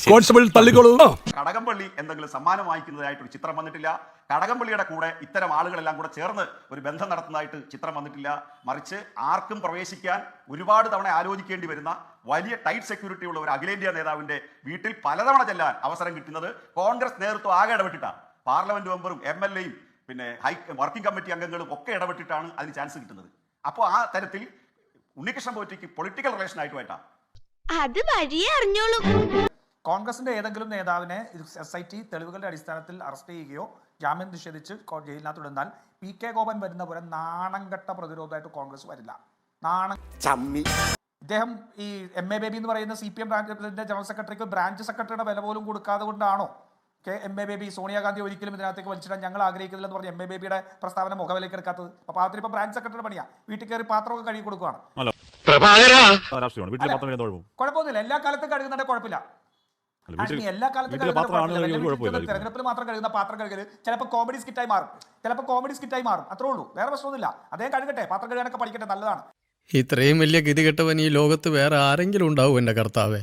Constable തള്ളിക്കോളൂ. Kadakampally എന്തെങ്കിലും സമ്മാനം വാങ്ങിക്കുന്നതായിട്ടൊരു ചിത്രം വന്നിട്ടില്ല. കടകംപള്ളിയുടെ കൂടെ ഇത്തരം ആളുകളെല്ലാം കൂടെ ചേർന്ന് ഒരു ബന്ധം നടത്തുന്നതായിട്ട് ചിത്രം വന്നിട്ടില്ല. മറിച്ച് ആർക്കും പ്രവേശിക്കാൻ ഒരുപാട് തവണ ആലോചിക്കേണ്ടി വരുന്ന വലിയ ടൈറ്റ് സെക്യൂരിറ്റി ഉള്ള ഒരു അഖിലേന്ത്യാ നേതാവിന്റെ വീട്ടിൽ പലതവണ ചെല്ലാൻ അവസരം കിട്ടുന്നത് കോൺഗ്രസ് നേതൃത്വം ആകെ ഇടപെട്ടിട്ടാണ്. പാർലമെന്റ് മെമ്പറും MLA യും പിന്നെ വർക്കിംഗ് കമ്മിറ്റി അംഗങ്ങളും ഒക്കെ ഇടപെട്ടിട്ടാണ് അതിന് ചാൻസ് കിട്ടുന്നത്. അപ്പോൾ ആ തരത്തിൽ ഉണ്ണികൃഷ്ണൻ പോറ്റിക്ക് പൊളിറ്റിക്കൽ റിലേഷൻ ആയിട്ടുമായിട്ടാണ് അത് വഴിയേ അറിഞ്ഞോളൂ. കോൺഗ്രസിന്റെ ഏതെങ്കിലും നേതാവിനെ SIT തെളിവുകളുടെ അടിസ്ഥാനത്തിൽ അറസ്റ്റ് ചെയ്യുകയോ ജാമ്യം നിഷേധിച്ച് ജയിലിനകത്ത് ഇടുന്നാൽ PK ഗോപൻ വരുന്ന പോലെ നാണംകെട്ട പ്രതിരോധമായിട്ട് കോൺഗ്രസ് വരില്ല. ഇദ്ദേഹം ഈ MA ബേബി എന്ന് പറയുന്ന CPM ബ്രാഞ്ചിന്റെ ജനറൽ സെക്രട്ടറിക്ക് ബ്രാഞ്ച് സെക്രട്ടറിയുടെ വില പോലും കൊടുക്കാതെ കൊണ്ടാണോ MA ബേബി സോണിയാഗാന്ധി ഒരിക്കലും ഇതിനകത്തേക്ക് വലിച്ചിടാൻ ഞങ്ങൾ ആഗ്രഹിക്കുന്നില്ലെന്ന് പറഞ്ഞ് MA ബേബിയുടെ പ്രസ്താവന മുഖവിലേക്ക് എടുക്കാത്തത്? അപ്പൊ പാത്രത്തിൽ ഇപ്പൊ ബ്രാഞ്ച് സെക്രട്ടറി പണിയാ, വീട്ടിൽ കയറി പാത്രമൊക്കെ കഴുകി കൊടുക്കുകയാണ്. കുഴപ്പമൊന്നുമില്ല, എല്ലാ കാലത്തും കഴുകുന്നുണ്ടെ കുഴപ്പമില്ല. എല്ലാ കാലത്തും തെരഞ്ഞെടുപ്പിൽ മാത്രം കഴുകുന്ന പാത്രം കഴുകൽ ചിലപ്പോൾ കോമഡി സ്കിറ്റായി മാറും, അത്രേ ഉള്ളൂ, വേറെ പ്രശ്നമൊന്നുമില്ല. അദ്ദേഹം കഴുകട്ടെ, പാത്രം കഴുകാനൊക്കെ പഠിക്കട്ടെ, നല്ലതാണ്. ഇത്രയും വലിയ ഗതികെട്ടവൻ ഈ ലോകത്ത് വേറെ ആരെങ്കിലും ഉണ്ടാവും എൻ്റെ കർത്താവേ?